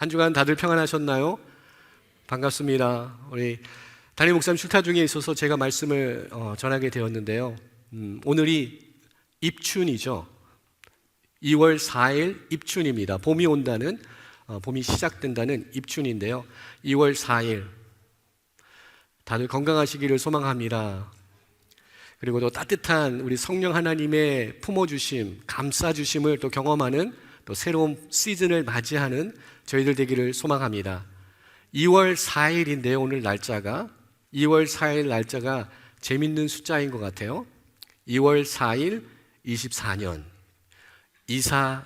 한 주간 다들 평안하셨나요? 반갑습니다. 우리 담임 목사님 출타 중에 있어서 제가 말씀을 전하게 되었는데요. 오늘이 입춘이죠. 2월 4일 입춘입니다. 봄이 온다는, 봄이 시작된다는 입춘인데요. 2월 4일 다들 건강하시기를 소망합니다. 그리고 또 따뜻한 우리 성령 하나님의 품어주심, 감싸주심을 또 경험하는 또 새로운 시즌을 맞이하는 저희들 되기를 소망합니다. 2월 4일인데요. 오늘 날짜가 2월 4일 날짜가 재밌는 숫자인 것 같아요. 2월 4일 24년 이사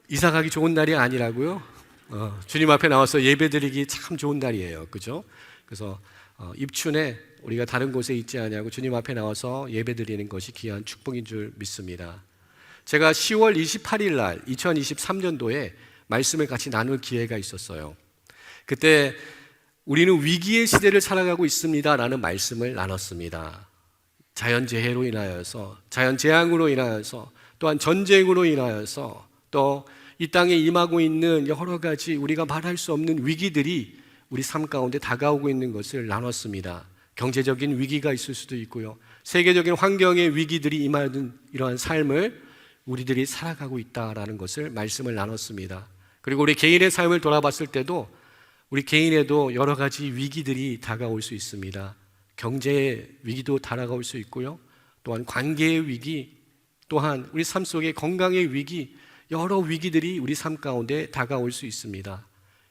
가기 좋은 날이 아니라고요? 주님 앞에 나와서 예배드리기 참 좋은 날이에요. 그죠? 그래서 입춘에 우리가 다른 곳에 있지 아니하고 주님 앞에 나와서 예배드리는 것이 귀한 축복인 줄 믿습니다. 제가 10월 28일 날 2023년도에 말씀을 같이 나눌 기회가 있었어요. 그때 우리는 위기의 시대를 살아가고 있습니다 라는 말씀을 나눴습니다. 자연재해로 인하여서, 자연재앙으로 인하여서, 또한 전쟁으로 인하여서, 또 이 땅에 임하고 있는 여러 가지 우리가 말할 수 없는 위기들이 우리 삶 가운데 다가오고 있는 것을 나눴습니다. 경제적인 위기가 있을 수도 있고요, 세계적인 환경의 위기들이 임하는 이러한 삶을 우리들이 살아가고 있다라는 것을 말씀을 나눴습니다. 그리고 우리 개인의 삶을 돌아봤을 때도 우리 개인에도 여러 가지 위기들이 다가올 수 있습니다. 경제의 위기도 다가올 수 있고요, 또한 관계의 위기, 또한 우리 삶 속에 건강의 위기, 여러 위기들이 우리 삶 가운데 다가올 수 있습니다.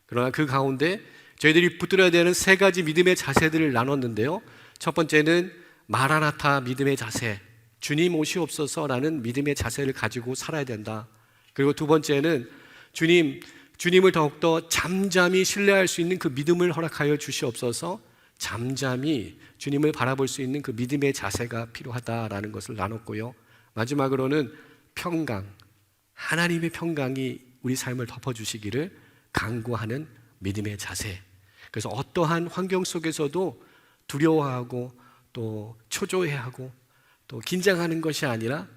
그러나 그 가운데 저희들이 붙들어야 되는 세 가지 믿음의 자세들을 나눴는데요. 첫 번째는 마라나타 믿음의 자세, 주님 오시옵소서라는 믿음의 자세를 가지고 살아야 된다. 그리고 두 번째는 주님을 더욱더 잠잠히 신뢰할 수 있는 그 믿음을 허락하여 주시옵소서, 잠잠히 주님을 바라볼 수 있는 그 믿음의 자세가 필요하다라는 것을 나눴고요. 마지막으로는 평강, 하나님의 평강이 우리 삶을 덮어주시기를 간구하는 믿음의 자세. 그래서 어떠한 환경 속에서도 두려워하고 또 초조해하고 또 긴장하는 것이 아니라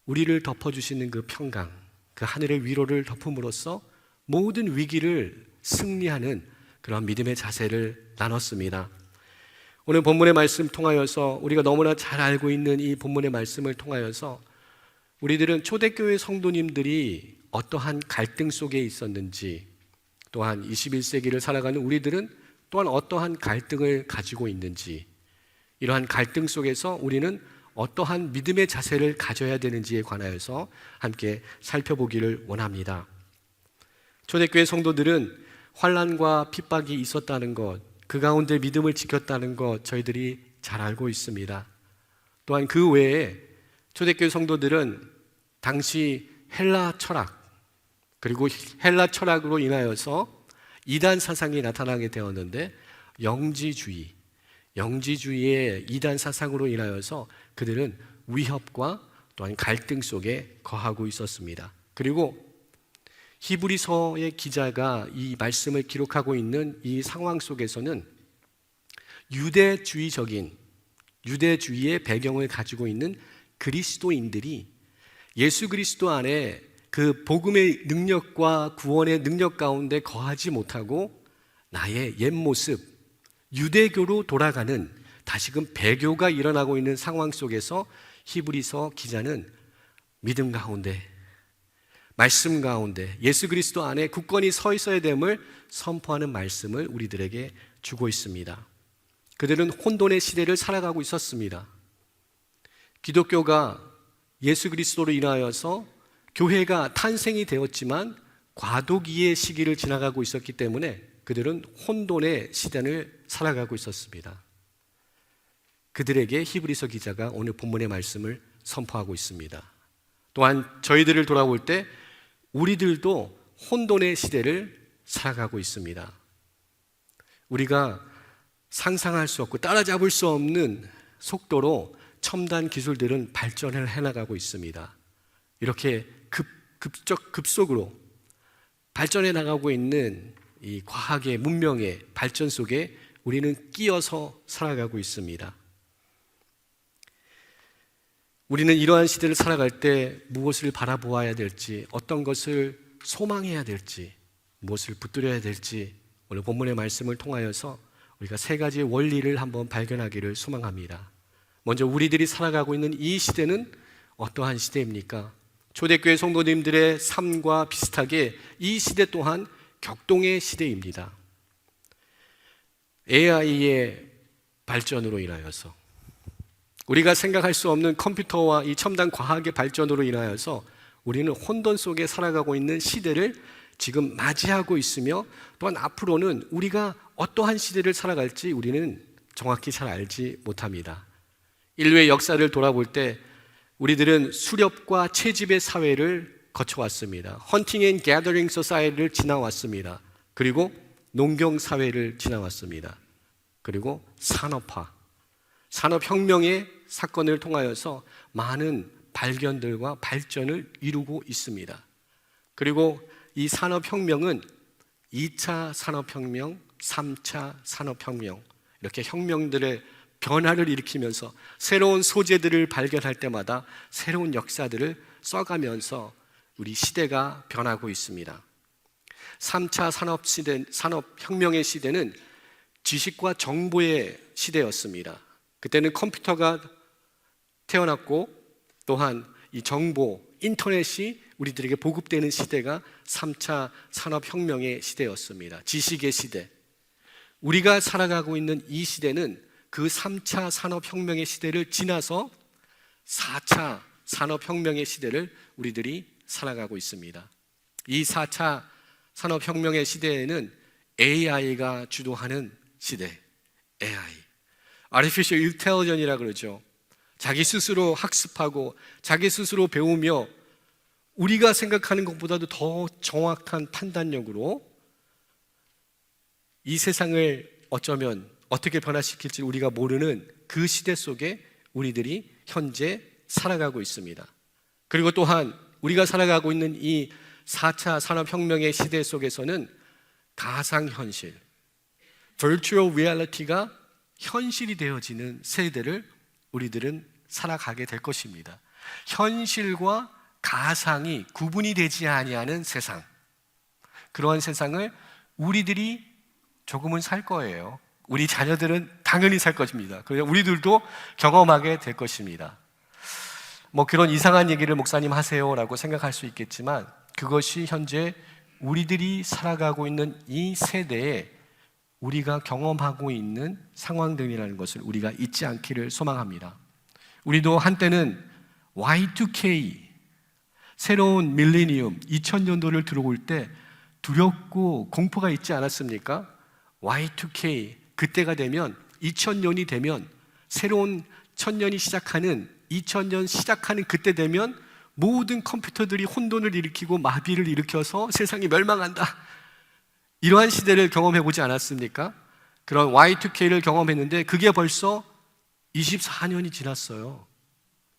우리를 덮어주시는 그 평강, 그 하늘의 위로를 덮음으로써 모든 위기를 승리하는 그런 믿음의 자세를 나눴습니다. 오늘 본문의 말씀 통하여서 우리가 너무나 잘 알고 있는 이 본문의 말씀을 통하여서 우리들은 초대교회 성도님들이 어떠한 갈등 속에 있었는지, 또한 21세기를 살아가는 우리들은 또한 어떠한 갈등을 가지고 있는지, 이러한 갈등 속에서 우리는 어떠한 믿음의 자세를 가져야 되는지에 관하여서 함께 살펴보기를 원합니다. 초대교회 성도들은 환난과 핍박이 있었다는 것, 그 가운데 믿음을 지켰다는 것 저희들이 잘 알고 있습니다. 또한 그 외에 초대교회 성도들은 당시 헬라 철학, 그리고 헬라 철학으로 인하여서 이단 사상이 나타나게 되었는데, 영지주의의 이단 사상으로 인하여서 그들은 위협과 또한 갈등 속에 거하고 있었습니다. 그리고 히브리서의 기자가 이 말씀을 기록하고 있는 이 상황 속에서는 유대주의의 배경을 가지고 있는 그리스도인들이 예수 그리스도 안에 그 복음의 능력과 구원의 능력 가운데 거하지 못하고 나의 옛 모습, 유대교로 돌아가는 다시금 배교가 일어나고 있는 상황 속에서 히브리서 기자는 믿음 가운데, 말씀 가운데 예수 그리스도 안에 굳건히 서 있어야 됨을 선포하는 말씀을 우리들에게 주고 있습니다. 그들은 혼돈의 시대를 살아가고 있었습니다. 기독교가 예수 그리스도로 인하여서 교회가 탄생이 되었지만 과도기의 시기를 지나가고 있었기 때문에 그들은 혼돈의 시대를 살아가고 있었습니다. 그들에게 히브리서 기자가 오늘 본문의 말씀을 선포하고 있습니다. 또한 저희들을 돌아볼 때 우리들도 혼돈의 시대를 살아가고 있습니다. 우리가 상상할 수 없고 따라잡을 수 없는 속도로 첨단 기술들은 발전을 해나가고 있습니다. 이렇게 급속으로 발전해 나가고 있는 이 과학의 문명의 발전 속에 우리는 끼어서 살아가고 있습니다. 우리는 이러한 시대를 살아갈 때 무엇을 바라보아야 될지, 어떤 것을 소망해야 될지, 무엇을 붙들어야 될지 오늘 본문의 말씀을 통하여서 우리가 세 가지의 원리를 한번 발견하기를 소망합니다. 먼저 우리들이 살아가고 있는 이 시대는 어떠한 시대입니까? 초대교회 성도님들의 삶과 비슷하게 이 시대 또한 격동의 시대입니다. AI의 발전으로 인하여서, 우리가 생각할 수 없는 컴퓨터와 이 첨단 과학의 발전으로 인하여서 우리는 혼돈 속에 살아가고 있는 시대를 지금 맞이하고 있으며, 또한 앞으로는 우리가 어떠한 시대를 살아갈지 우리는 정확히 잘 알지 못합니다. 인류의 역사를 돌아볼 때 우리들은 수렵과 채집의 사회를 거쳐왔습니다. 헌팅 앤 게더링 소사이티를 지나왔습니다. 그리고 농경 사회를 지나왔습니다. 그리고 산업화, 산업혁명의 사건을 통하여서 많은 발견들과 발전을 이루고 있습니다. 그리고 이 산업혁명은 2차 산업혁명, 3차 산업혁명, 이렇게 혁명들의 변화를 일으키면서 새로운 소재들을 발견할 때마다 새로운 역사들을 써가면서 우리 시대가 변하고 있습니다. 3차 산업혁명의 시대는 지식과 정보의 시대였습니다. 그때는 컴퓨터가 태어났고, 또한 이 정보, 인터넷이 우리들에게 보급되는 시대가 3차 산업혁명의 시대였습니다. 지식의 시대. 우리가 살아가고 있는 이 시대는 그 3차 산업혁명의 시대를 지나서 4차 산업혁명의 시대를 우리들이 살아가고 있습니다. 이 4차 산업혁명의 시대에는 AI가 주도하는 시대, AI, Artificial Intelligence이라고 그러죠. 자기 스스로 학습하고 자기 스스로 배우며 우리가 생각하는 것보다도 더 정확한 판단력으로 이 세상을 어쩌면 어떻게 변화시킬지 우리가 모르는 그 시대 속에 우리들이 현재 살아가고 있습니다. 그리고 또한 우리가 살아가고 있는 이 4차 산업혁명의 시대 속에서는 가상현실, Virtual Reality가 현실이 되어지는 세대를 우리들은 살아가게 될 것입니다. 현실과 가상이 구분이 되지 아니하는 세상, 그러한 세상을 우리들이 조금은 살 거예요. 우리 자녀들은 당연히 살 것입니다. 그래서 우리들도 경험하게 될 것입니다. 뭐 그런 이상한 얘기를 목사님 하세요라고 생각할 수 있겠지만, 그것이 현재 우리들이 살아가고 있는 이 세대에 우리가 경험하고 있는 상황들이라는 것을 우리가 잊지 않기를 소망합니다. 우리도 한때는 Y2K, 새로운 밀레니엄 2000년도를 들어올 때 두렵고 공포가 있지 않았습니까? Y2K, 그때가 되면 2000년이 되면, 새로운 천년이 시작하는 2000년 시작하는 그때 되면 모든 컴퓨터들이 혼돈을 일으키고 마비를 일으켜서 세상이 멸망한다, 이러한 시대를 경험해보지 않았습니까? 그런 Y2K를 경험했는데 그게 벌써 24년이 지났어요.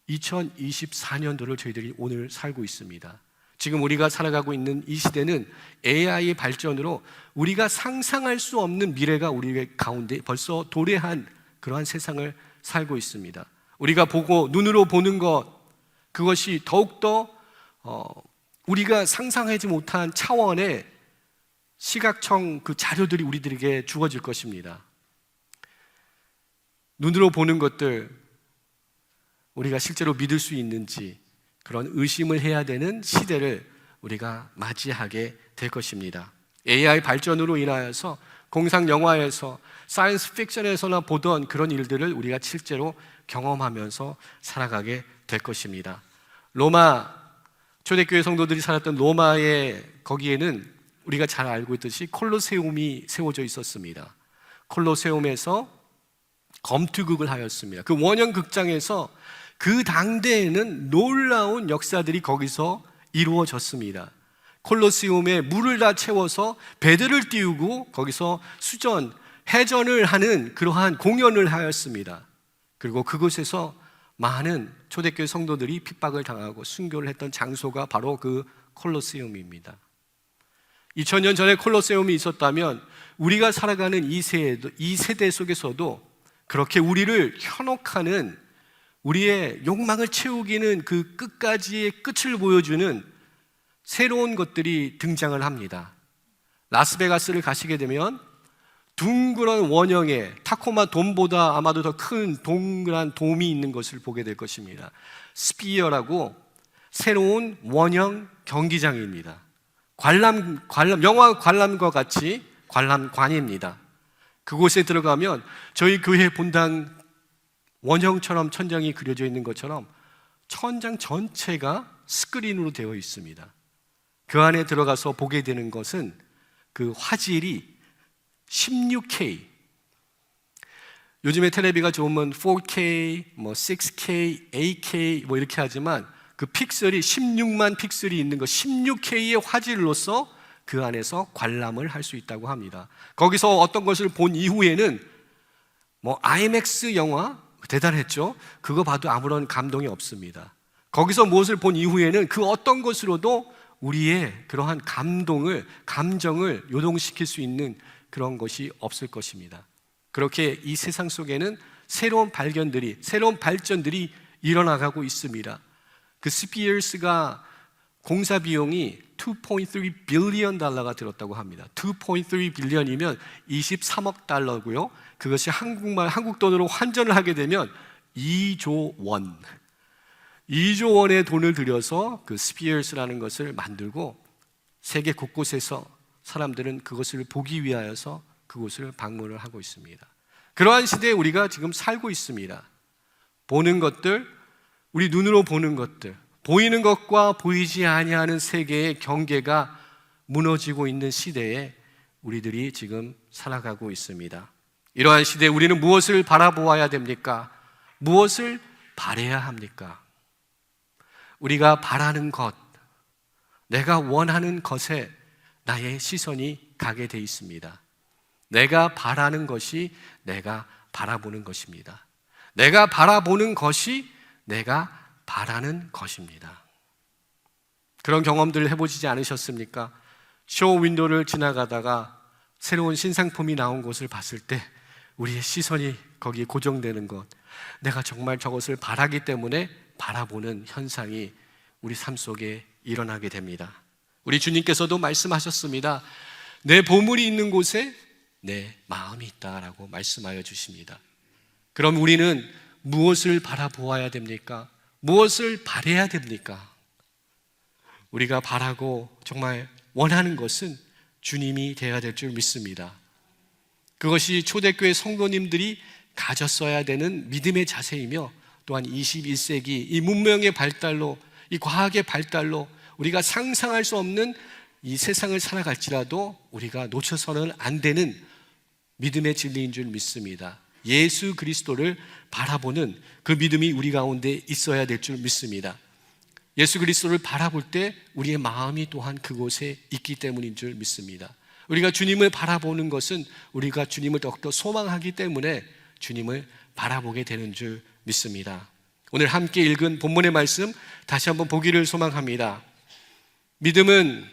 2024년도를 저희들이 오늘 살고 있습니다. 지금 우리가 살아가고 있는 이 시대는 AI의 발전으로 우리가 상상할 수 없는 미래가 우리 가운데 벌써 도래한 그러한 세상을 살고 있습니다. 우리가 보고 눈으로 보는 것, 그것이 더욱더 우리가 상상하지 못한 차원의 시각청 그 자료들이 우리들에게 주어질 것입니다. 눈으로 보는 것들 우리가 실제로 믿을 수 있는지 그런 의심을 해야 되는 시대를 우리가 맞이하게 될 것입니다. AI 발전으로 인하여서 공상 영화에서, 사이언스 픽션에서나 보던 그런 일들을 우리가 실제로 경험하면서 살아가게 될 것입니다. 로마, 초대교회 성도들이 살았던 로마의 거기에는 우리가 잘 알고 있듯이 콜로세움이 세워져 있었습니다. 콜로세움에서 검투극을 하였습니다. 그 원형극장에서 그 당대에는 놀라운 역사들이 거기서 이루어졌습니다. 콜로세움에 물을 다 채워서 배들을 띄우고 거기서 수전, 해전을 하는 그러한 공연을 하였습니다. 그리고 그곳에서 많은 초대교회 성도들이 핍박을 당하고 순교를 했던 장소가 바로 그 콜로세움입니다. 2000년 전에 콜로세움이 있었다면 우리가 살아가는 이 세대 속에서도 그렇게 우리를 현혹하는, 우리의 욕망을 채우기는 그 끝까지의 끝을 보여주는 새로운 것들이 등장을 합니다. 라스베가스를 가시게 되면 둥그런 원형의 타코마 돔보다 아마도 더 큰 동그란 돔이 있는 것을 보게 될 것입니다. 스피어라고 새로운 원형 경기장입니다. 영화 관람과 같이 관람관입니다. 그곳에 들어가면 저희 교회 본당 원형처럼 천장이 그려져 있는 것처럼 천장 전체가 스크린으로 되어 있습니다. 그 안에 들어가서 보게 되는 것은 그 화질이 16K, 요즘에 텔레비가 좋으면 4K, 6K, 8K 이렇게 하지만 그 픽셀이 16만 픽셀이 있는 거 16K의 화질로서 그 안에서 관람을 할 수 있다고 합니다. 거기서 어떤 것을 본 이후에는 IMAX 영화 대단했죠. 그거 봐도 아무런 감동이 없습니다. 거기서 무엇을 본 이후에는 그 어떤 것으로도 우리의 그러한 감정을 요동시킬 수 있는 그런 것이 없을 것입니다. 그렇게 이 세상 속에는 새로운 발견들이, 새로운 발전들이 일어나가고 있습니다. 그 스피어스가 공사 비용이 2.3 빌리언 달러가 들었다고 합니다. 2.3 빌리언이면 23억 달러고요. 그것이 한국 돈으로 환전을 하게 되면 2조 원. 2조 원의 돈을 들여서 그 스피어스라는 것을 만들고 세계 곳곳에서 사람들은 그것을 보기 위하여서 그곳을 방문을 하고 있습니다. 그러한 시대에 우리가 지금 살고 있습니다. 보는 것들, 우리 눈으로 보는 것들, 보이는 것과 보이지 아니하는 세계의 경계가 무너지고 있는 시대에 우리들이 지금 살아가고 있습니다. 이러한 시대에 우리는 무엇을 바라보아야 됩니까? 무엇을 바라야 합니까? 우리가 바라는 것, 내가 원하는 것에 나의 시선이 가게 돼 있습니다. 내가 바라는 것이 내가 바라보는 것입니다. 내가 바라보는 것이 내가 바라는 것입니다. 그런 경험들을 해보시지 않으셨습니까? 쇼 윈도를 지나가다가 새로운 신상품이 나온 것을 봤을 때 우리의 시선이 거기에 고정되는 것, 내가 정말 저것을 바라기 때문에 바라보는 현상이 우리 삶 속에 일어나게 됩니다. 우리 주님께서도 말씀하셨습니다. 내 보물이 있는 곳에 내 마음이 있다라고 말씀하여 주십니다. 그럼 우리는 무엇을 바라보아야 됩니까? 무엇을 바라야 됩니까? 우리가 바라고 정말 원하는 것은 주님이 되어야 될 줄 믿습니다. 그것이 초대교회 성도님들이 가졌어야 되는 믿음의 자세이며 또한 21세기 이 문명의 발달로, 이 과학의 발달로 우리가 상상할 수 없는 이 세상을 살아갈지라도 우리가 놓쳐서는 안 되는 믿음의 진리인 줄 믿습니다. 예수 그리스도를 바라보는 그 믿음이 우리 가운데 있어야 될 줄 믿습니다. 예수 그리스도를 바라볼 때 우리의 마음이 또한 그곳에 있기 때문인 줄 믿습니다. 우리가 주님을 바라보는 것은 우리가 주님을 더욱더 소망하기 때문에 주님을 바라보게 되는 줄 믿습니다. 오늘 함께 읽은 본문의 말씀 다시 한번 보기를 소망합니다. 믿음은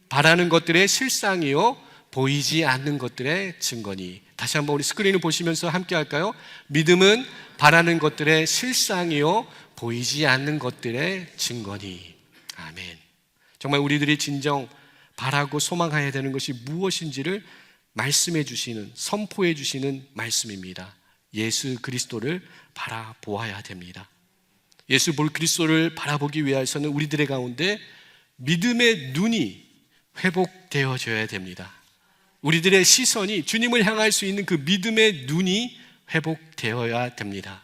바라는 것들의 실상이요 보이지 않는 것들의 증거니. 다시 한번 우리 스크린을 보시면서 함께 할까요? 믿음은 바라는 것들의 실상이요 보이지 않는 것들의 증거니. 아멘. 정말 우리들이 진정 바라고 소망해야 되는 것이 무엇인지를 말씀해 주시는, 선포해 주시는 말씀입니다. 예수 그리스도를 바라보아야 됩니다. 예수 그리스도를 바라보기 위해서는 우리들의 가운데 믿음의 눈이 회복되어져야 됩니다. 우리들의 시선이 주님을 향할 수 있는 그 믿음의 눈이 회복되어야 됩니다.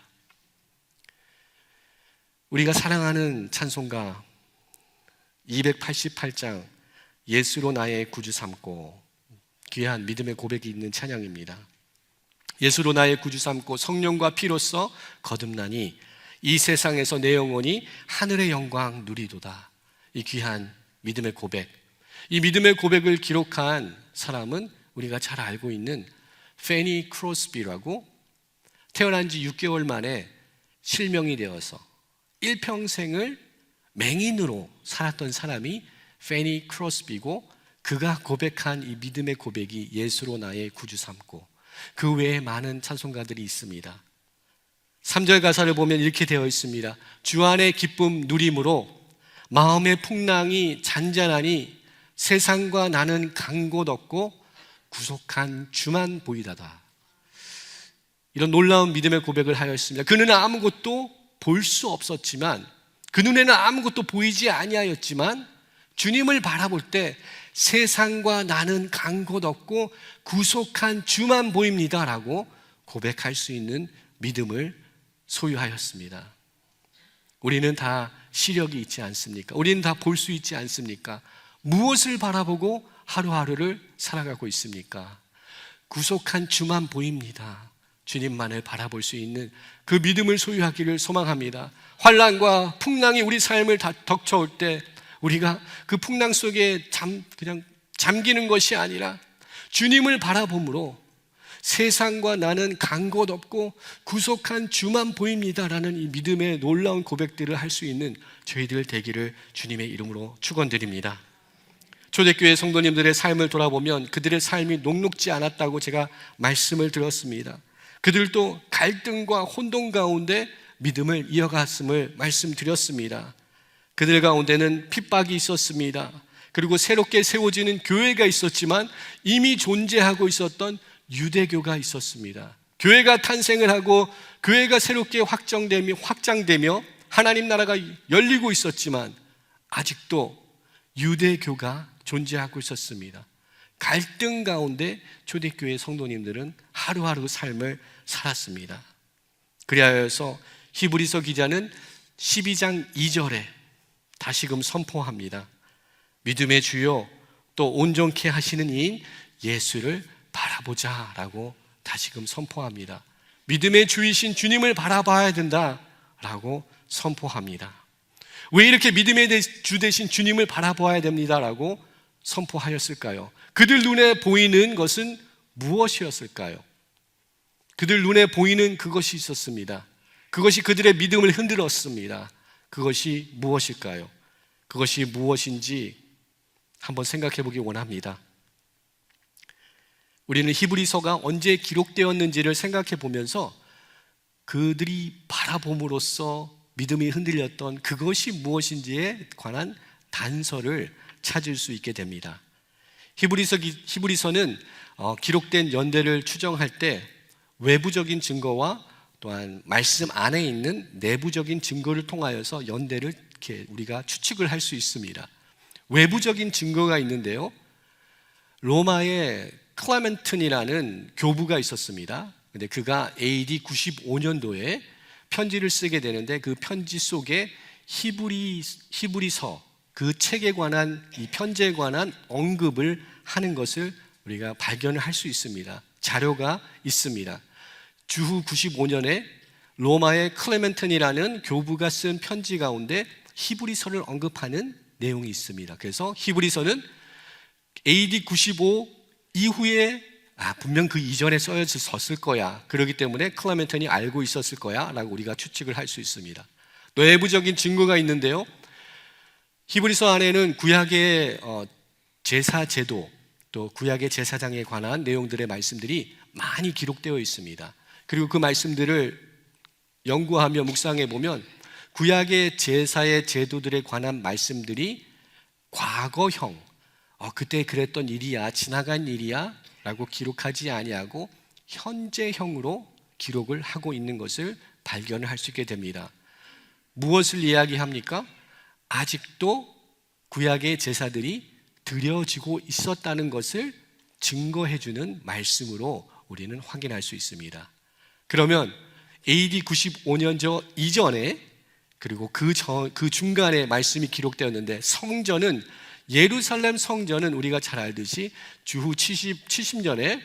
우리가 사랑하는 찬송가 288장 예수로 나의 구주 삼고, 귀한 믿음의 고백이 있는 찬양입니다. 예수로 나의 구주 삼고 성령과 피로써 거듭나니 이 세상에서 내 영혼이 하늘의 영광 누리도다. 이 귀한 믿음의 고백, 이 믿음의 고백을 기록한 사람은 우리가 잘 알고 있는 페니 크로스비라고, 태어난 지 6개월 만에 실명이 되어서 일평생을 맹인으로 살았던 사람이 페니 크로스비고, 그가 고백한 이 믿음의 고백이 예수로 나의 구주 삼고, 그 외에 많은 찬송가들이 있습니다. 3절 가사를 보면 이렇게 되어 있습니다. 주 안의 기쁨 누림으로 마음의 풍랑이 잔잔하니 세상과 나는 간 곳 없고 구속한 주만 보이다다. 이런 놀라운 믿음의 고백을 하였습니다. 그는 아무것도 볼 수 없었지만, 그 눈에는 아무것도 보이지 아니하였지만 주님을 바라볼 때 세상과 나는 간 곳 없고 구속한 주만 보입니다 라고 고백할 수 있는 믿음을 소유하였습니다. 우리는 다 시력이 있지 않습니까? 우리는 다 볼 수 있지 않습니까? 무엇을 바라보고 하루하루를 살아가고 있습니까? 구속한 주만 보입니다. 주님만을 바라볼 수 있는 그 믿음을 소유하기를 소망합니다. 환난과 풍랑이 우리 삶을 다 덮쳐올 때 우리가 그 풍랑 속에 그냥 잠기는 것이 아니라 주님을 바라봄으로 세상과 나는 간 곳 없고 구속한 주만 보입니다라는 이 믿음의 놀라운 고백들을 할 수 있는 저희들 되기를 주님의 이름으로 축원드립니다. 초대교회 성도님들의 삶을 돌아보면 그들의 삶이 녹록지 않았다고 제가 말씀을 드렸습니다. 그들도 갈등과 혼돈 가운데 믿음을 이어갔음을 말씀드렸습니다. 그들 가운데는 핍박이 있었습니다. 그리고 새롭게 세워지는 교회가 있었지만 이미 존재하고 있었던 유대교가 있었습니다. 교회가 탄생을 하고 교회가 새롭게 확장되며 하나님 나라가 열리고 있었지만 아직도 유대교가 존재하고 있었습니다. 갈등 가운데 초대교회 성도님들은 하루하루 삶을 살았습니다. 그리하여서 히브리서 기자는 12장 2절에 다시금 선포합니다. 믿음의 주요 또 온전케 하시는 이인 예수를 바라보자 라고 다시금 선포합니다. 믿음의 주이신 주님을 바라봐야 된다라고 선포합니다. 왜 이렇게 믿음의 주 되신 주님을 바라봐야 됩니다라고 선포하였을까요? 그들 눈에 보이는 것은 무엇이었을까요? 그들 눈에 보이는 그것이 있었습니다. 그것이 그들의 믿음을 흔들었습니다. 그것이 무엇일까요? 그것이 무엇인지 한번 생각해 보기 원합니다. 우리는 히브리서가 언제 기록되었는지를 생각해 보면서 그들이 바라봄으로써 믿음이 흔들렸던 그것이 무엇인지에 관한 단서를 찾을 수 있게 됩니다. 히브리서는 기록된 연대를 추정할 때 외부적인 증거와 또한 말씀 안에 있는 내부적인 증거를 통하여서 연대를 이렇게 우리가 추측을 할 수 있습니다. 외부적인 증거가 있는데요, 로마의 클레멘튼이라는 교부가 있었습니다. 근데 그가 AD 95년도에 편지를 쓰게 되는데 그 편지 속에 히브리서 그 책에 관한 이 편지에 관한 언급을 하는 것을 우리가 발견을 할 수 있습니다. 자료가 있습니다. 주후 95년에 로마의 클레멘튼이라는 교부가 쓴 편지 가운데 히브리서를 언급하는 내용이 있습니다. 그래서 히브리서는 AD 95 이후에 분명 그 이전에 써졌을 거야. 그렇기 때문에 클레멘튼이 알고 있었을 거야 라고 우리가 추측을 할 수 있습니다. 내부적인 증거가 있는데요, 히브리서 안에는 구약의 제사 제도 또 구약의 제사장에 관한 내용들의 말씀들이 많이 기록되어 있습니다. 그리고 그 말씀들을 연구하며 묵상해 보면 구약의 제사의 제도들에 관한 말씀들이 과거형, 그때 그랬던 일이야, 지나간 일이야 라고 기록하지 아니하고 현재형으로 기록을 하고 있는 것을 발견을 할 수 있게 됩니다. 무엇을 이야기합니까? 아직도 구약의 제사들이 드려지고 있었다는 것을 증거해주는 말씀으로 우리는 확인할 수 있습니다. 그러면 AD 95년 이전에 그리고 그 중간에 말씀이 기록되었는데 성전은 예루살렘 성전은 우리가 잘 알듯이 주후 70년에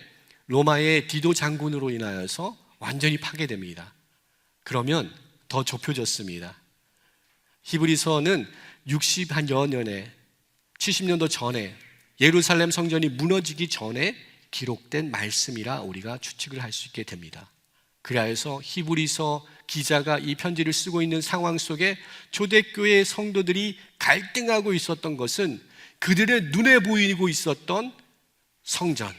로마의 디도 장군으로 인하여서 완전히 파괴됩니다. 그러면 더 좁혀졌습니다. 히브리서는 60여 년에 70년도 전에 예루살렘 성전이 무너지기 전에 기록된 말씀이라 우리가 추측을 할 수 있게 됩니다. 그래서 히브리서 기자가 이 편지를 쓰고 있는 상황 속에 초대교회 성도들이 갈등하고 있었던 것은 그들의 눈에 보이고 있었던 성전,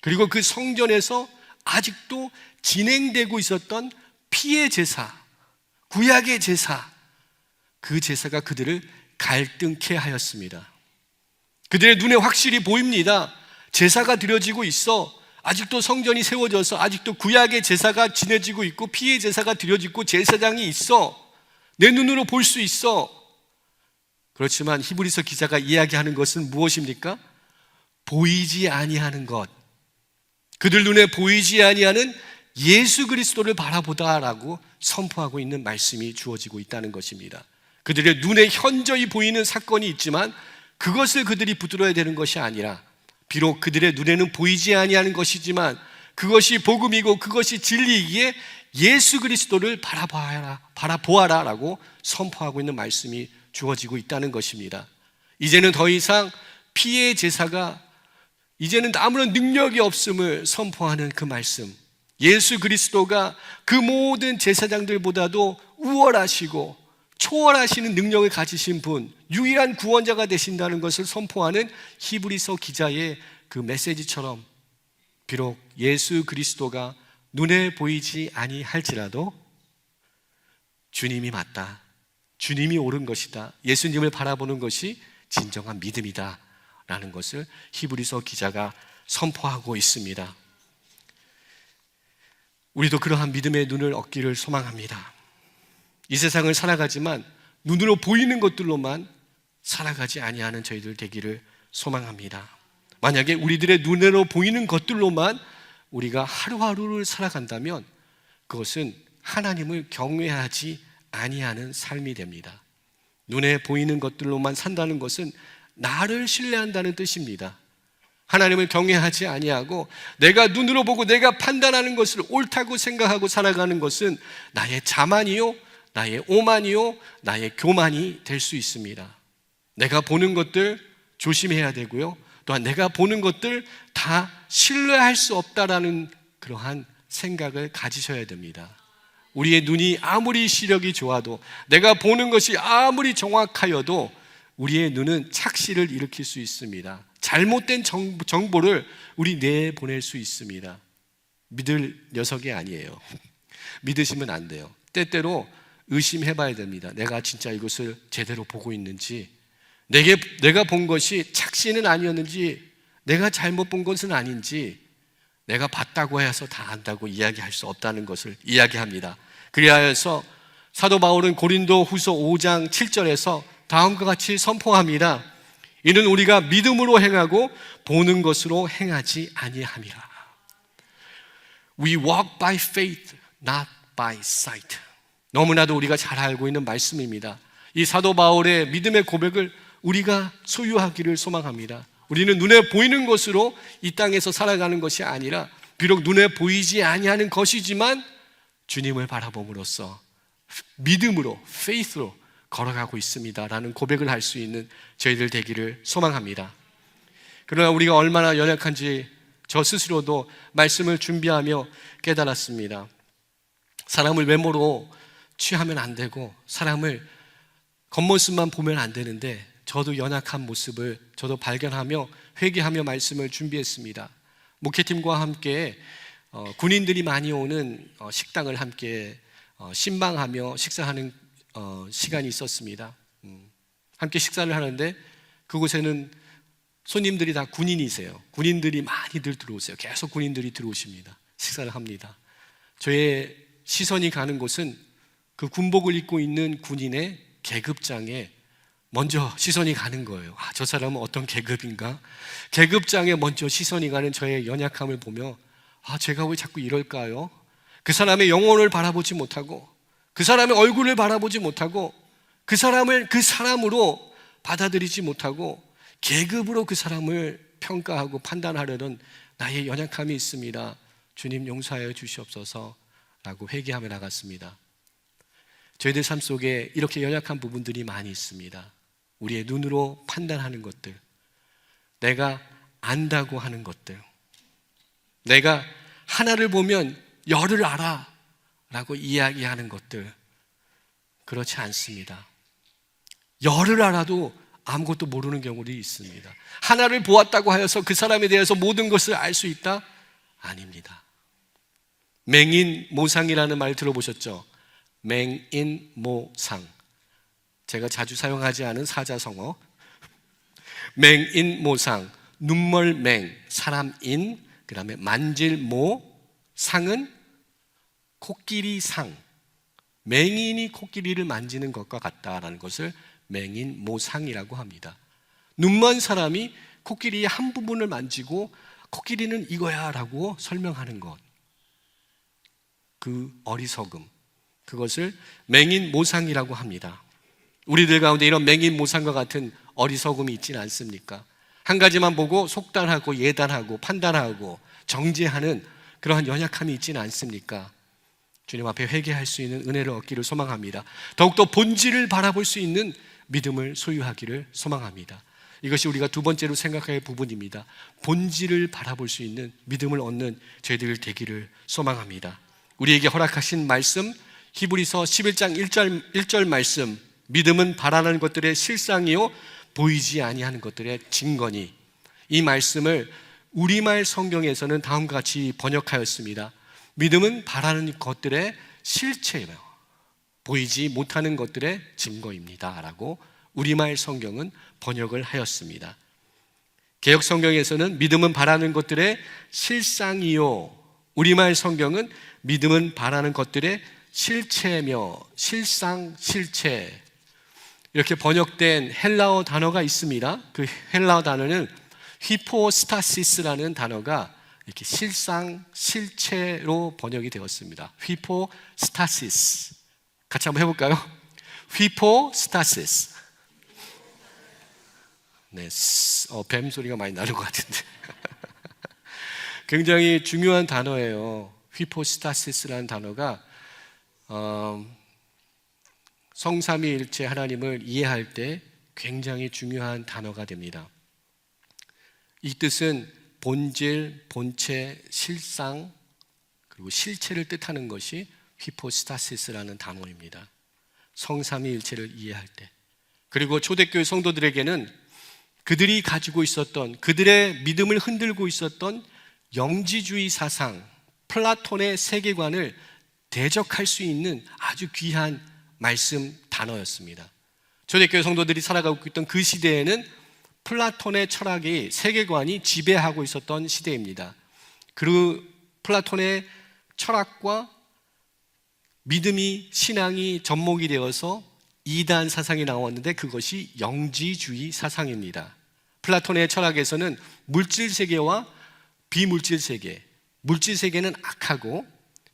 그리고 그 성전에서 아직도 진행되고 있었던 피의 제사, 구약의 제사, 그 제사가 그들을 갈등케 하였습니다. 그들의 눈에 확실히 보입니다. 제사가 드려지고 있어. 아직도 성전이 세워져서 아직도 구약의 제사가 지내지고 있고 피의 제사가 드려지고 제사장이 있어. 내 눈으로 볼 수 있어. 그렇지만 히브리서 기자가 이야기하는 것은 무엇입니까? 보이지 아니하는 것. 그들 눈에 보이지 아니하는 예수 그리스도를 바라보다라고 선포하고 있는 말씀이 주어지고 있다는 것입니다. 그들의 눈에 현저히 보이는 사건이 있지만 그것을 그들이 붙들어야 되는 것이 아니라, 비록 그들의 눈에는 보이지 아니하는 것이지만 그것이 복음이고 그것이 진리이기에 예수 그리스도를 바라보아라라고 선포하고 있는 말씀이 주어지고 있다는 것입니다. 이제는 더 이상 피의 제사가 이제는 아무런 능력이 없음을 선포하는 그 말씀, 예수 그리스도가 그 모든 제사장들보다도 우월하시고 초월하시는 능력을 가지신 분, 유일한 구원자가 되신다는 것을 선포하는 히브리서 기자의 그 메시지처럼, 비록 예수 그리스도가 눈에 보이지 아니할지라도 주님이 맞다, 주님이 옳은 것이다, 예수님을 바라보는 것이 진정한 믿음이다 라는 것을 히브리서 기자가 선포하고 있습니다. 우리도 그러한 믿음의 눈을 얻기를 소망합니다. 이 세상을 살아가지만 눈으로 보이는 것들로만 살아가지 아니하는 저희들 되기를 소망합니다. 만약에 우리들의 눈으로 보이는 것들로만 우리가 하루하루를 살아간다면 그것은 하나님을 경외하지 아니하는 삶이 됩니다. 눈에 보이는 것들로만 산다는 것은 나를 신뢰한다는 뜻입니다. 하나님을 경외하지 아니하고 내가 눈으로 보고 내가 판단하는 것을 옳다고 생각하고 살아가는 것은 나의 자만이요, 나의 오만이요, 나의 교만이 될 수 있습니다. 내가 보는 것들 조심해야 되고요, 또한 내가 보는 것들 다 신뢰할 수 없다라는 그러한 생각을 가지셔야 됩니다. 우리의 눈이 아무리 시력이 좋아도, 내가 보는 것이 아무리 정확하여도 우리의 눈은 착시를 일으킬 수 있습니다. 잘못된 정보를 우리 뇌에 보낼 수 있습니다. 믿을 녀석이 아니에요. 믿으시면 안 돼요. 때때로 의심해 봐야 됩니다. 내가 진짜 이것을 제대로 보고 있는지, 내가 본 것이 착시는 아니었는지, 내가 잘못 본 것은 아닌지, 내가 봤다고 해서 다 안다고 이야기할 수 없다는 것을 이야기합니다. 그리하여서 사도 바울은 고린도 후서 5장 7절에서 다음과 같이 선포합니다. 이는 우리가 믿음으로 행하고 보는 것으로 행하지 아니함이라. We walk by faith, not by sight. 너무나도 우리가 잘 알고 있는 말씀입니다. 이 사도 바울의 믿음의 고백을 우리가 소유하기를 소망합니다. 우리는 눈에 보이는 것으로 이 땅에서 살아가는 것이 아니라 비록 눈에 보이지 아니하는 것이지만 주님을 바라봄으로써 믿음으로, faith로 걸어가고 있습니다라는 고백을 할 수 있는 저희들 되기를 소망합니다. 그러나 우리가 얼마나 연약한지 저 스스로도 말씀을 준비하며 깨달았습니다. 사람을 외모로 취하면 안 되고 사람을 겉모습만 보면 안 되는데 저도 연약한 모습을 저도 발견하며 회개하며 말씀을 준비했습니다. 목회팀과 함께 군인들이 많이 오는 식당을 함께 신방하며 식사하는 시간이 있었습니다. 함께 식사를 하는데 그곳에는 손님들이 다 군인이세요. 군인들이 많이들 들어오세요. 계속 군인들이 들어오십니다. 식사를 합니다. 저의 시선이 가는 곳은 그 군복을 입고 있는 군인의 계급장에 먼저 시선이 가는 거예요. 저 사람은 어떤 계급인가? 계급장에 먼저 시선이 가는 저의 연약함을 보며 제가 왜 자꾸 이럴까요? 그 사람의 영혼을 바라보지 못하고 그 사람의 얼굴을 바라보지 못하고 그 사람을 그 사람으로 받아들이지 못하고 계급으로 그 사람을 평가하고 판단하려는 나의 연약함이 있습니다. 주님 용서하여 주시옵소서 라고 회개하며 나갔습니다. 저희들 삶 속에 이렇게 연약한 부분들이 많이 있습니다. 우리의 눈으로 판단하는 것들, 내가 안다고 하는 것들, 내가 하나를 보면 열을 알아 라고 이야기하는 것들, 그렇지 않습니다. 열을 알아도 아무것도 모르는 경우들이 있습니다. 하나를 보았다고 하여서 그 사람에 대해서 모든 것을 알 수 있다? 아닙니다. 맹인모상이라는 말 들어보셨죠? 맹인모상. 제가 자주 사용하지 않은 사자성어. 맹인모상, 눈멀맹, 사람인, 그 다음에 만질모, 상은 코끼리상. 맹인이 코끼리를 만지는 것과 같다라는 것을 맹인모상이라고 합니다. 눈먼 사람이 코끼리의 한 부분을 만지고 코끼리는 이거야 라고 설명하는 것, 그 어리석음, 그것을 맹인모상이라고 합니다. 우리들 가운데 이런 맹인모상과 같은 어리석음이 있지는 않습니까? 한 가지만 보고 속단하고 예단하고 판단하고 정죄하는 그러한 연약함이 있지는 않습니까? 주님 앞에 회개할 수 있는 은혜를 얻기를 소망합니다. 더욱더 본질을 바라볼 수 있는 믿음을 소유하기를 소망합니다. 이것이 우리가 두 번째로 생각할 부분입니다. 본질을 바라볼 수 있는 믿음을 얻는 저희들 되기를 소망합니다. 우리에게 허락하신 말씀, 히브리서 11장 1절 말씀, 믿음은 바라는 것들의 실상이요 보이지 아니하는 것들의 증거니. 이 말씀을 우리말 성경에서는 다음과 같이 번역하였습니다. 믿음은 바라는 것들의 실체예요, 보이지 못하는 것들의 증거입니다 라고 우리말 성경은 번역을 하였습니다. 개역 성경에서는 믿음은 바라는 것들의 실상이요, 우리말 성경은 믿음은 바라는 것들의 실체며 실상, 실체, 이렇게 번역된 헬라어 단어가 있습니다. 그 헬라어 단어는 휘포스타시스라는 단어가 이렇게 실상, 실체로 번역이 되었습니다. 휘포스타시스. 같이 한번 해볼까요? 휘포스타시스. 네, 뱀 소리가 많이 나는 것 같은데. 굉장히 중요한 단어예요. 휘포스타시스라는 단어가 성삼위일체 하나님을 이해할 때 굉장히 중요한 단어가 됩니다. 이 뜻은 본질, 본체, 실상, 그리고 실체를 뜻하는 것이 휘포스타시스라는 단어입니다. 성삼위일체를 이해할 때. 그리고 초대교회 성도들에게는 그들이 가지고 있었던, 그들의 믿음을 흔들고 있었던 영지주의 사상, 플라톤의 세계관을 대적할 수 있는 아주 귀한 말씀 단어였습니다. 초대교회 성도들이 살아가고 있던 그 시대에는 플라톤의 철학이, 세계관이 지배하고 있었던 시대입니다. 그 플라톤의 철학과 믿음이, 신앙이 접목이 되어서 이단 사상이 나왔는데 그것이 영지주의 사상입니다. 플라톤의 철학에서는 물질 세계와 비물질 세계, 물질 세계는 악하고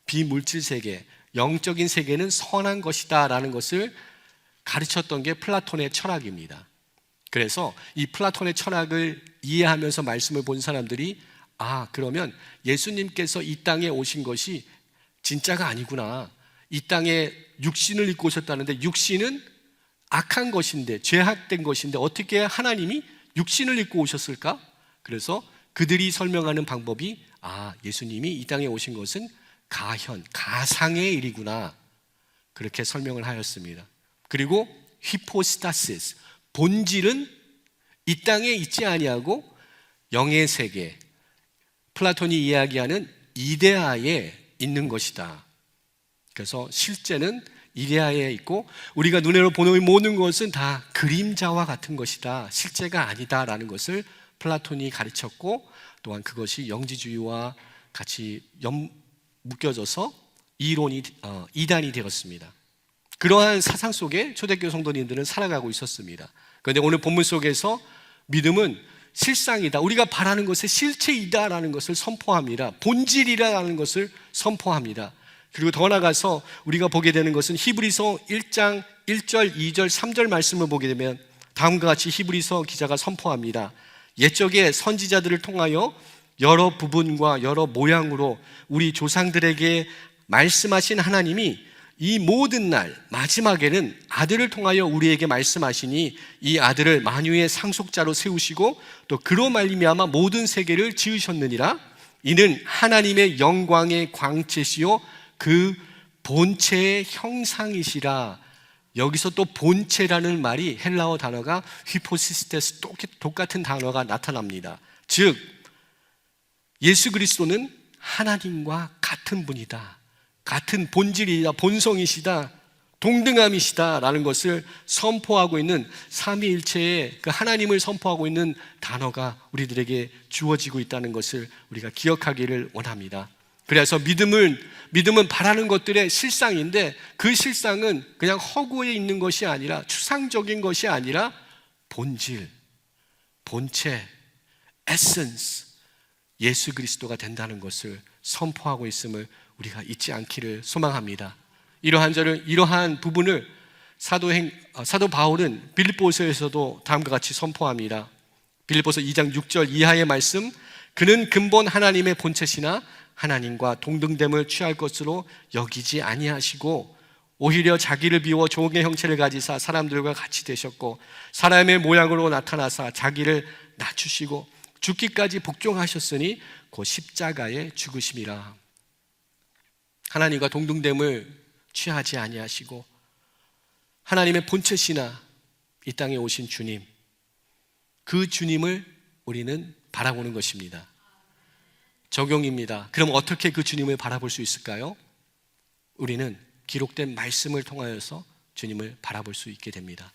비물질 세계, 영적인 세계는 선한 것이다 라는 것을 가르쳤던 게 플라톤의 철학입니다. 그래서 이 플라톤의 철학을 이해하면서 말씀을 본 사람들이, 그러면 예수님께서 이 땅에 오신 것이 진짜가 아니구나, 이 땅에 육신을 입고 오셨다는데 육신은 악한 것인데, 죄악된 것인데 어떻게 하나님이 육신을 입고 오셨을까? 그래서 그들이 설명하는 방법이, 예수님이 이 땅에 오신 것은 가현, 가상의 일이구나, 그렇게 설명을 하였습니다. 그리고 히포스타시스, 본질은 이 땅에 있지 아니하고 영의 세계, 플라톤이 이야기하는 이데아에 있는 것이다. 그래서 실제는 이데아에 있고 우리가 눈으로 보는 모든 것은 다 그림자와 같은 것이다, 실제가 아니다라는 것을 플라톤이 가르쳤고, 또한 그것이 영지주의와 같이 묶여져서 이론이, 이단이 되었습니다. 그러한 사상 속에 초대교회 성도님들은 살아가고 있었습니다. 그런데 오늘 본문 속에서 믿음은 실상이다, 우리가 바라는 것의 실체이다라는 것을 선포합니다. 본질이라는 것을 선포합니다. 그리고 더 나아가서 우리가 보게 되는 것은 히브리서 1장 1절, 2절, 3절 말씀을 보게 되면 다음과 같이 히브리서 기자가 선포합니다. 옛적에 선지자들을 통하여 여러 부분과 여러 모양으로 우리 조상들에게 말씀하신 하나님이 이 모든 날 마지막에는 아들을 통하여 우리에게 말씀하시니 이 아들을 만유의 상속자로 세우시고 또 그로 말미암아 모든 세계를 지으셨느니라. 이는 하나님의 영광의 광채시요 그 본체의 형상이시라. 여기서 또 본체라는 말이, 헬라어 단어가 휘포시스테스, 똑같은 단어가 나타납니다. 즉 예수 그리스도는 하나님과 같은 분이다, 같은 본질이다, 본성이시다, 동등함이시다라는 것을 선포하고 있는 삼위일체의 그 하나님을 선포하고 있는 단어가 우리들에게 주어지고 있다는 것을 우리가 기억하기를 원합니다. 그래서 믿음은 바라는 것들의 실상인데, 그 실상은 그냥 허구에 있는 것이 아니라, 추상적인 것이 아니라 본질, 본체, 에센스, 예수 그리스도가 된다는 것을 선포하고 있음을 우리가 잊지 않기를 소망합니다. 이러한 부분을 사도 바울은 빌립보서에서도 다음과 같이 선포합니다. 빌립보서 2장 6절 이하의 말씀, 그는 근본 하나님의 본체시나 하나님과 동등됨을 취할 것으로 여기지 아니하시고 오히려 자기를 비워 종의 형체를 가지사 사람들과 같이 되셨고 사람의 모양으로 나타나사 자기를 낮추시고 죽기까지 복종하셨으니 곧 십자가에 죽으심이라. 하나님과 동등됨을 취하지 아니하시고 하나님의 본체시나 이 땅에 오신 주님, 그 주님을 우리는 바라보는 것입니다. 적용입니다. 그럼 어떻게 그 주님을 바라볼 수 있을까요? 우리는 기록된 말씀을 통하여서 주님을 바라볼 수 있게 됩니다.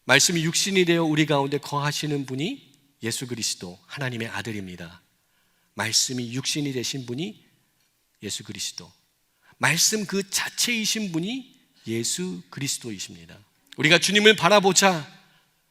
말씀이 육신이 되어 우리 가운데 거하시는 분이 예수 그리스도, 하나님의 아들입니다. 말씀이 육신이 되신 분이 예수 그리스도, 말씀 그 자체이신 분이 예수 그리스도이십니다. 우리가 주님을 바라보자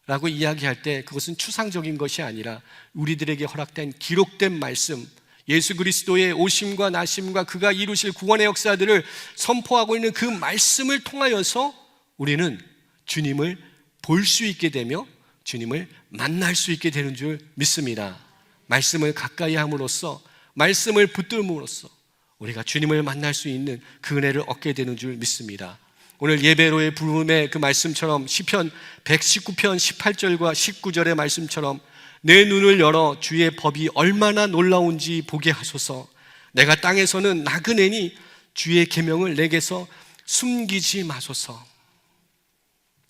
라고 이야기할 때 그것은 추상적인 것이 아니라 우리들에게 허락된 기록된 말씀, 예수 그리스도의 오심과 나심과 그가 이루실 구원의 역사들을 선포하고 있는 그 말씀을 통하여서 우리는 주님을 볼 수 있게 되며 주님을 만날 수 있게 되는 줄 믿습니다. 말씀을 가까이 함으로써, 말씀을 붙들므로써 우리가 주님을 만날 수 있는 그 은혜를 얻게 되는 줄 믿습니다. 오늘 예배로의 부름의 그 말씀처럼 시편 119편 18절과 19절의 말씀처럼 내 눈을 열어 주의 법이 얼마나 놀라운지 보게 하소서. 내가 땅에서는 나그네니 주의 계명을 내게서 숨기지 마소서.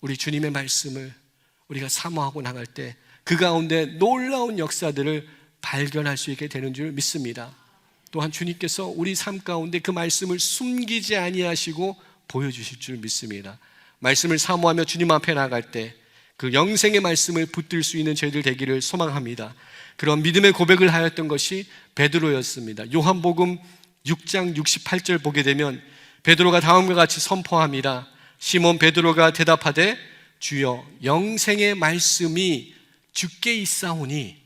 우리 주님의 말씀을 우리가 사모하고 나갈 때 그 가운데 놀라운 역사들을 발견할 수 있게 되는 줄 믿습니다. 또한 주님께서 우리 삶 가운데 그 말씀을 숨기지 아니하시고 보여주실 줄 믿습니다. 말씀을 사모하며 주님 앞에 나갈 때 그 영생의 말씀을 붙들 수 있는 저희들 되기를 소망합니다. 그런 믿음의 고백을 하였던 것이 베드로였습니다. 요한복음 6장 68절 보게 되면 베드로가 다음과 같이 선포합니다. 시몬 베드로가 대답하되 주여 영생의 말씀이 주께 있사오니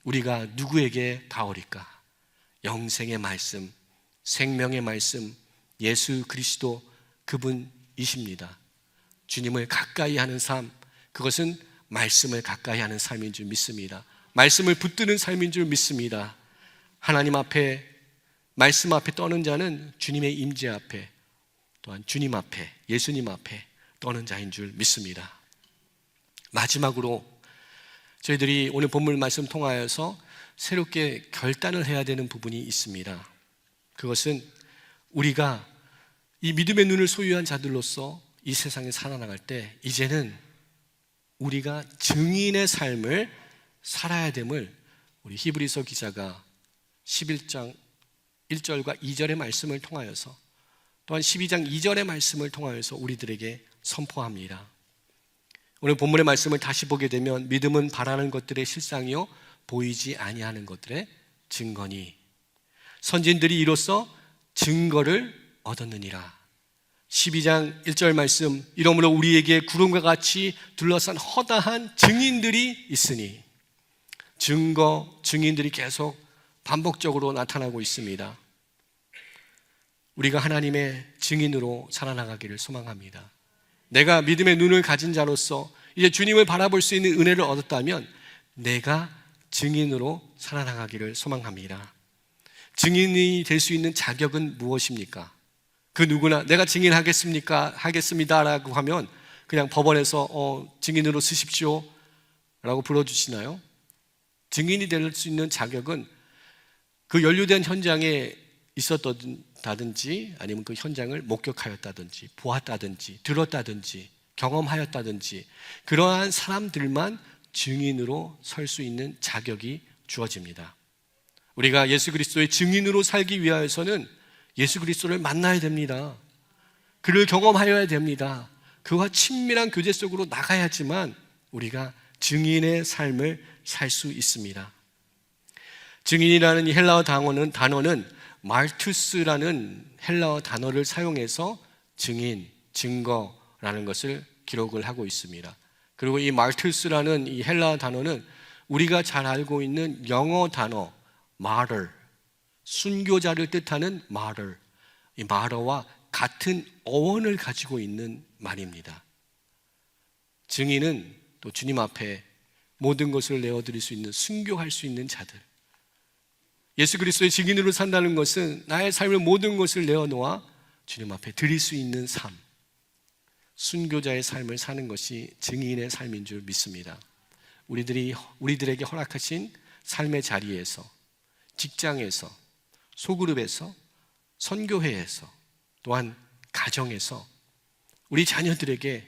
우리가 누구에게 가오리까? 영생의 말씀, 생명의 말씀, 예수 그리스도 그분이십니다. 주님을 가까이 하는 삶, 그것은 말씀을 가까이 하는 삶인 줄 믿습니다. 말씀을 붙드는 삶인 줄 믿습니다. 하나님 앞에, 말씀 앞에 떠는 자는 주님의 임재 앞에, 또한 주님 앞에, 예수님 앞에 떠는 자인 줄 믿습니다. 마지막으로 저희들이 오늘 본문 말씀 통하여서 새롭게 결단을 해야 되는 부분이 있습니다. 그것은 우리가 이 믿음의 눈을 소유한 자들로서 이 세상에 살아나갈 때 이제는 우리가 증인의 삶을 살아야 됨을 우리 히브리서 기자가 11장 1절과 2절의 말씀을 통하여서 또한 12장 2절의 말씀을 통하여서 우리들에게 선포합니다. 오늘 본문의 말씀을 다시 보게 되면 믿음은 바라는 것들의 실상이요 보이지 아니하는 것들의 증거니 선진들이 이로써 증거를 얻었느니라. 12장 1절 말씀, 이러므로 우리에게 구름과 같이 둘러싼 허다한 증인들이 있으니, 증거, 증인들이 계속 반복적으로 나타나고 있습니다. 우리가 하나님의 증인으로 살아나가기를 소망합니다. 내가 믿음의 눈을 가진 자로서 이제 주님을 바라볼 수 있는 은혜를 얻었다면 내가 증인으로 살아나가기를 소망합니다. 증인이 될 수 있는 자격은 무엇입니까? 그 누구나 내가 하겠습니다라고 하면 그냥 법원에서 증인으로 쓰십시오 라고 불러주시나요? 증인이 될 수 있는 자격은 그 연루된 현장에 있었다든지 아니면 그 현장을 목격하였다든지 보았다든지 들었다든지 경험하였다든지 그러한 사람들만 증인으로 설 수 있는 자격이 주어집니다. 우리가 예수 그리스도의 증인으로 살기 위하여서는 예수 그리스도를 만나야 됩니다. 그를 경험하여야 됩니다. 그와 친밀한 교제 속으로 나가야지만 우리가 증인의 삶을 살 수 있습니다. 증인이라는 이 헬라어 단어는 말투스라는 헬라어 단어를 사용해서 증인, 증거라는 것을 기록을 하고 있습니다. 그리고 이 말투스라는 이 헬라어 단어는 우리가 잘 알고 있는 영어 단어 martyr, 순교자를 뜻하는 martyr, 이 martyr와 같은 어원을 가지고 있는 말입니다. 증인은 또 주님 앞에 모든 것을 내어드릴 수 있는, 순교할 수 있는 자들, 예수 그리스도의 증인으로 산다는 것은 나의 삶의 모든 것을 내어놓아 주님 앞에 드릴 수 있는 삶, 순교자의 삶을 사는 것이 증인의 삶인 줄 믿습니다. 우리들에게 허락하신 삶의 자리에서, 직장에서, 소그룹에서, 선교회에서, 또한 가정에서 우리 자녀들에게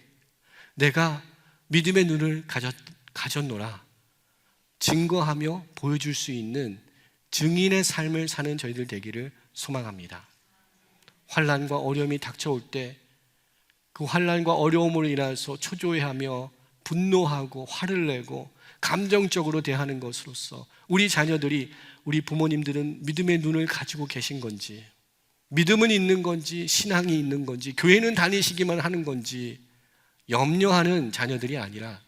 내가 믿음의 눈을 가졌노라 증거하며 보여줄 수 있는 증인의 삶을 사는 저희들 되기를 소망합니다. 환난과 어려움이 닥쳐올 때 그 환난과 어려움으로 인해서 초조해하며 분노하고 화를 내고 감정적으로 대하는 것으로서 우리 자녀들이, 우리 부모님들은 믿음의 눈을 가지고 계신 건지, 믿음은 있는 건지, 신앙이 있는 건지, 교회는 다니시기만 하는 건지 염려하는 자녀들이 아니라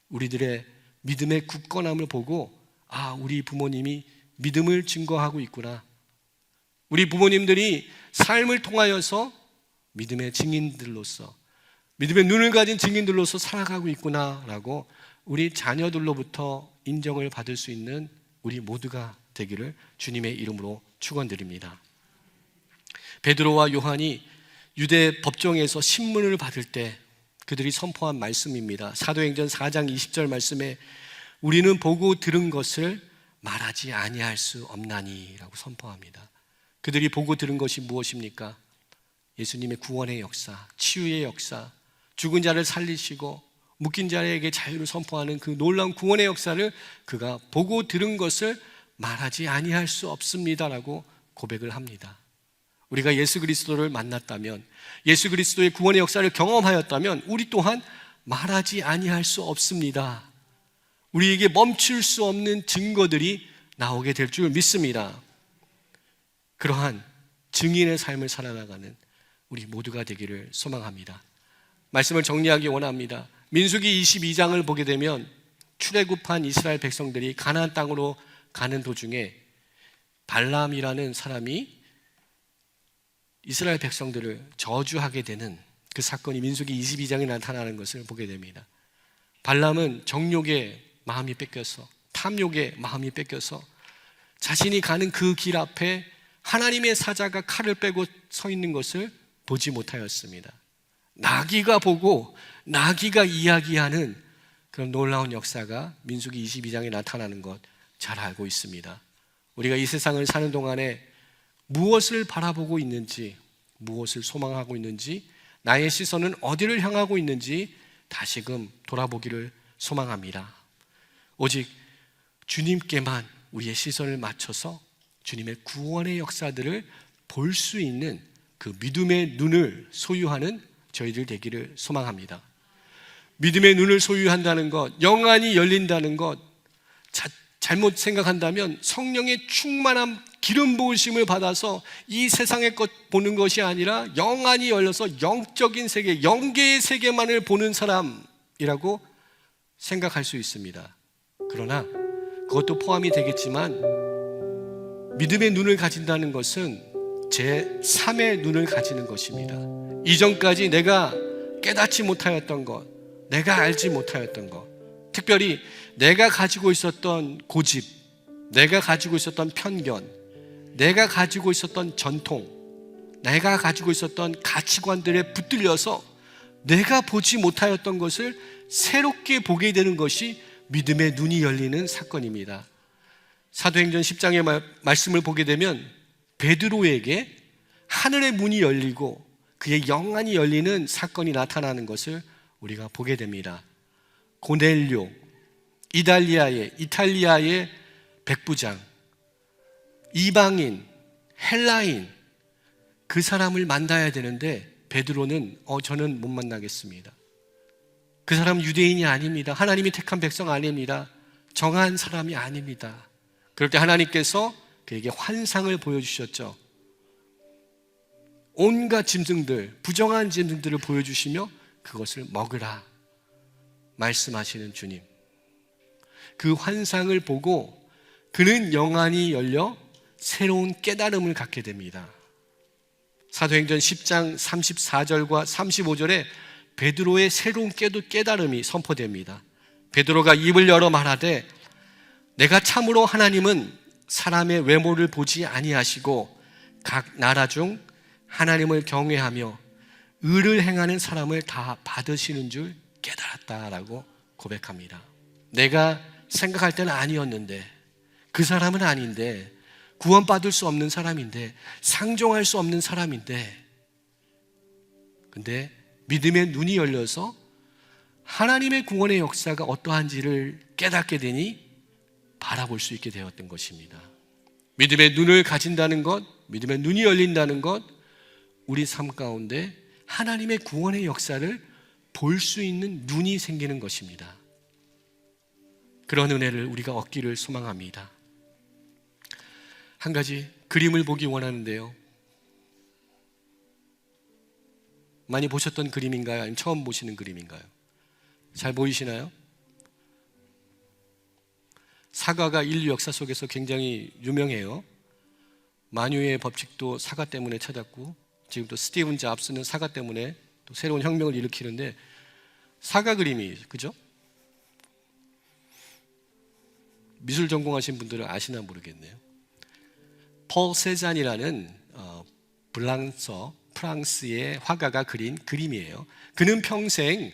우리들의 믿음의 굳건함을 보고 우리 부모님이 믿음을 증거하고 있구나, 우리 부모님들이 삶을 통하여서 믿음의 증인들로서, 믿음의 눈을 가진 증인들로서 살아가고 있구나라고 우리 자녀들로부터 인정을 받을 수 있는 우리 모두가 되기를 주님의 이름으로 축원드립니다. 베드로와 요한이 유대 법정에서 신문을 받을 때 그들이 선포한 말씀입니다. 사도행전 4장 20절 말씀에 우리는 보고 들은 것을 말하지 아니할 수 없나니 라고 선포합니다. 그들이 보고 들은 것이 무엇입니까? 예수님의 구원의 역사, 치유의 역사, 죽은 자를 살리시고 묶인 자에게 자유를 선포하는 그 놀라운 구원의 역사를 그가 보고 들은 것을 말하지 아니할 수 없습니다라고 고백을 합니다. 우리가 예수 그리스도를 만났다면, 예수 그리스도의 구원의 역사를 경험하였다면 우리 또한 말하지 아니할 수 없습니다. 우리에게 멈출 수 없는 증거들이 나오게 될 줄 믿습니다. 그러한 증인의 삶을 살아나가는 우리 모두가 되기를 소망합니다. 말씀을 정리하기 원합니다. 민수기 22장을 보게 되면 출애굽한 이스라엘 백성들이 가나안 땅으로 가는 도중에 발람이라는 사람이 이스라엘 백성들을 저주하게 되는 그 사건이 민수기 22장에 나타나는 것을 보게 됩니다. 발람은 정욕의 마음이 뺏겨서, 탐욕의 마음이 뺏겨서 자신이 가는 그 길 앞에 하나님의 사자가 칼을 빼고 서 있는 것을 보지 못하였습니다. 나귀가 보고 나귀가 이야기하는 그런 놀라운 역사가 민수기 22장에 나타나는 것 잘 알고 있습니다. 우리가 이 세상을 사는 동안에 무엇을 바라보고 있는지, 무엇을 소망하고 있는지, 나의 시선은 어디를 향하고 있는지 다시금 돌아보기를 소망합니다. 오직 주님께만 우리의 시선을 맞춰서 주님의 구원의 역사들을 볼 수 있는 그 믿음의 눈을 소유하는 저희들 되기를 소망합니다. 믿음의 눈을 소유한다는 것, 영안이 열린다는 것, 잘못 생각한다면 성령의 충만한 기름 부으심을 받아서 이 세상의 것 보는 것이 아니라 영안이 열려서 영적인 세계, 영계의 세계만을 보는 사람이라고 생각할 수 있습니다. 그러나 그것도 포함이 되겠지만 믿음의 눈을 가진다는 것은 제3의 눈을 가지는 것입니다. 이전까지 내가 깨닫지 못하였던 것, 내가 알지 못하였던 것, 특별히 내가 가지고 있었던 고집, 내가 가지고 있었던 편견, 내가 가지고 있었던 전통, 내가 가지고 있었던 가치관들에 붙들려서 내가 보지 못하였던 것을 새롭게 보게 되는 것이 믿음의 눈이 열리는 사건입니다. 사도행전 10장의 말씀을 보게 되면 베드로에게 하늘의 문이 열리고 그의 영안이 열리는 사건이 나타나는 것을 우리가 보게 됩니다. 고넬료, 이탈리아의 백부장, 이방인, 헬라인, 그 사람을 만나야 되는데 베드로는 저는 못 만나겠습니다. 그 사람은 유대인이 아닙니다. 하나님이 택한 백성 아닙니다. 정한 사람이 아닙니다. 그럴 때 하나님께서 그에게 환상을 보여주셨죠. 온갖 짐승들, 부정한 짐승들을 보여주시며 그것을 먹으라 말씀하시는 주님. 그 환상을 보고 그는 영안이 열려 새로운 깨달음을 갖게 됩니다. 사도행전 10장 34절과 35절에 베드로의 새로운 깨달음이 선포됩니다. 베드로가 입을 열어 말하되 내가 참으로 하나님은 사람의 외모를 보지 아니하시고 각 나라 중 하나님을 경외하며 의를 행하는 사람을 다 받으시는 줄 깨달았다라고 고백합니다. 내가 생각할 때는 아니었는데, 그 사람은 아닌데, 구원받을 수 없는 사람인데, 상종할 수 없는 사람인데, 근데 믿음의 눈이 열려서 하나님의 구원의 역사가 어떠한지를 깨닫게 되니 바라볼 수 있게 되었던 것입니다. 믿음의 눈을 가진다는 것, 믿음의 눈이 열린다는 것, 우리 삶 가운데 하나님의 구원의 역사를 볼 수 있는 눈이 생기는 것입니다. 그런 은혜를 우리가 얻기를 소망합니다. 한 가지 그림을 보기 원하는데요. 많이 보셨던 그림인가요? 아니면 처음 보시는 그림인가요? 잘 보이시나요? 사과가 인류 역사 속에서 굉장히 유명해요. 만유의 법칙도 사과 때문에 찾았고, 지금 또 스티븐 잡스는 사과 때문에 또 새로운 혁명을 일으키는데, 사과 그림이, 그죠? 미술 전공하신 분들은 아시나 모르겠네요. 폴 세잔이라는 프랑스의 화가가 그린 그림이에요. 그는 평생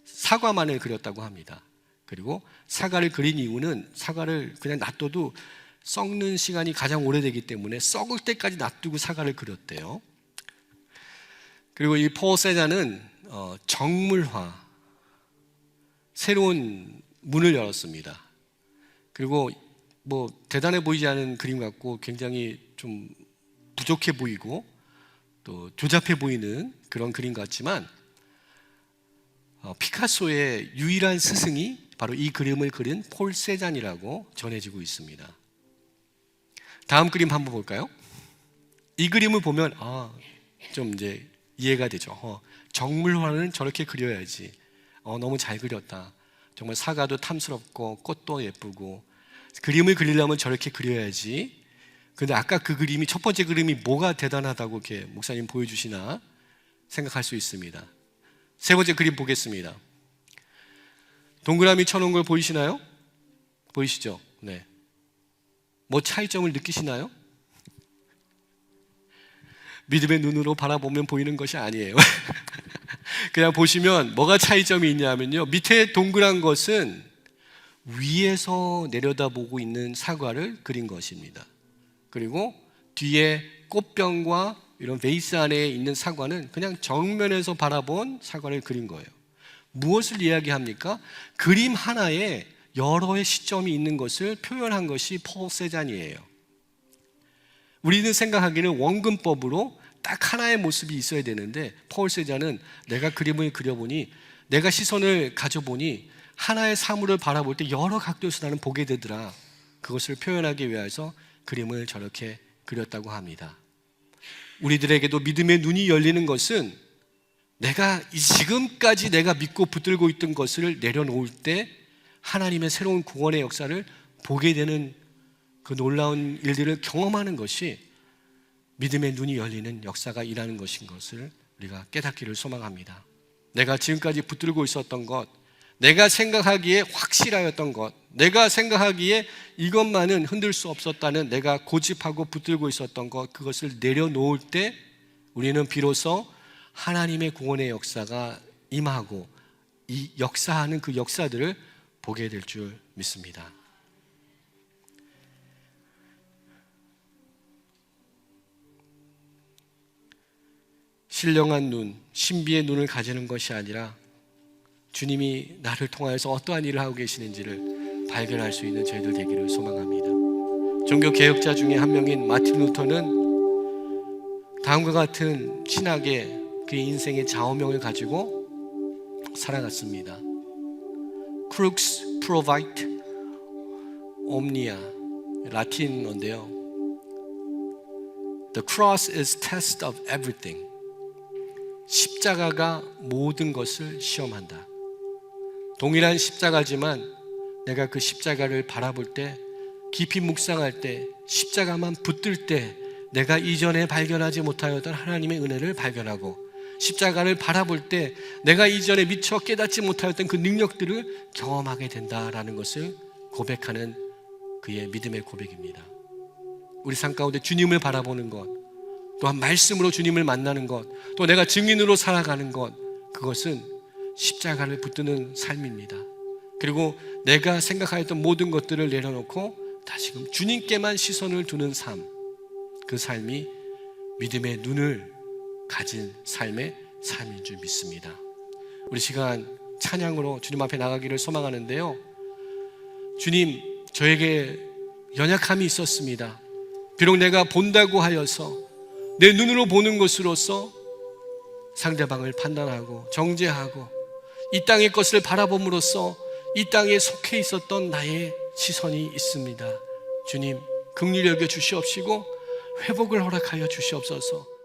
사과만을 그렸다고 합니다. 그리고 사과를 그린 이유는 사과를 그냥 놔둬도 썩는 시간이 가장 오래되기 때문에 썩을 때까지 놔두고 사과를 그렸대요. 그리고 이 폴 세잔은 정물화, 새로운 문을 열었습니다. 그리고 뭐 대단해 보이지 않은 그림 같고 굉장히 좀 부족해 보이고 또 조잡해 보이는 그런 그림 같지만 피카소의 유일한 스승이 바로 이 그림을 그린 폴 세잔이라고 전해지고 있습니다. 다음 그림 한번 볼까요? 이 그림을 보면 좀 이제 이해가 되죠. 정물화는 저렇게 그려야지. 너무 잘 그렸다. 정말 사과도 탐스럽고 꽃도 예쁘고 그림을 그리려면 저렇게 그려야지. 근데 아까 그 그림이, 첫 번째 그림이 뭐가 대단하다고 이렇게 목사님 보여주시나 생각할 수 있습니다. 세 번째 그림 보겠습니다. 동그라미 쳐놓은 걸 보이시나요? 보이시죠? 네. 뭐 차이점을 느끼시나요? 믿음의 눈으로 바라보면 보이는 것이 아니에요. 그냥 보시면 뭐가 차이점이 있냐면요, 밑에 동그란 것은 위에서 내려다보고 있는 사과를 그린 것입니다. 그리고 뒤에 꽃병과 이런 베이스 안에 있는 사과는 그냥 정면에서 바라본 사과를 그린 거예요. 무엇을 이야기합니까? 그림 하나에 여러의 시점이 있는 것을 표현한 것이 폴 세잔이에요. 우리는 생각하기는 원근법으로 딱 하나의 모습이 있어야 되는데, 폴 세잔은 내가 그림을 그려보니, 내가 시선을 가져보니 하나의 사물을 바라볼 때 여러 각도에서 나는 보게 되더라. 그것을 표현하기 위해서 그림을 저렇게 그렸다고 합니다. 우리들에게도 믿음의 눈이 열리는 것은 내가 지금까지 내가 믿고 붙들고 있던 것을 내려놓을 때 하나님의 새로운 구원의 역사를 보게 되는 그 놀라운 일들을 경험하는 것이 믿음의 눈이 열리는 역사가 일하는 것인 것을 우리가 깨닫기를 소망합니다. 내가 지금까지 붙들고 있었던 것, 내가 생각하기에 확실하였던 것, 내가 생각하기에 이것만은 흔들 수 없었다는 내가 고집하고 붙들고 있었던 것, 그것을 내려놓을 때 우리는 비로소 하나님의 구원의 역사가 임하고 이 역사하는 그 역사들을 보게 될 줄 믿습니다. 신령한 눈, 신비의 눈을 가지는 것이 아니라 주님이 나를 통하여서 어떠한 일을 하고 계시는지를 발견할 수 있는 저희들 되기를 소망합니다. 종교 개혁자 중에 한 명인 마틴 루터는 다음과 같은 신학의 그의 인생의 좌우명을 가지고 살아갔습니다. Crux provit omnia, 라틴어인데요. The cross is test of everything. 십자가가 모든 것을 시험한다. 동일한 십자가지만 내가 그 십자가를 바라볼 때, 깊이 묵상할 때, 십자가만 붙들 때 내가 이전에 발견하지 못하였던 하나님의 은혜를 발견하고, 십자가를 바라볼 때 내가 이전에 미처 깨닫지 못하였던 그 능력들을 경험하게 된다라는 것을 고백하는 그의 믿음의 고백입니다. 우리 삶 가운데 주님을 바라보는 것, 또한 말씀으로 주님을 만나는 것, 또 내가 증인으로 살아가는 것, 그것은 십자가를 붙드는 삶입니다. 그리고 내가 생각하였던 모든 것들을 내려놓고 다시금 주님께만 시선을 두는 삶, 그 삶이 믿음의 눈을 가진 삶의 삶인 줄 믿습니다. 우리 시간 찬양으로 주님 앞에 나가기를 소망하는데요, 주님, 저에게 연약함이 있었습니다. 비록 내가 본다고 하여서 내 눈으로 보는 것으로서 상대방을 판단하고 정죄하고 이 땅의 것을 바라봄으로써 이 땅에 속해 있었던 나의 시선이 있습니다. 주님, 긍휼히 여겨 주시옵시고 회복을 허락하여 주시옵소서.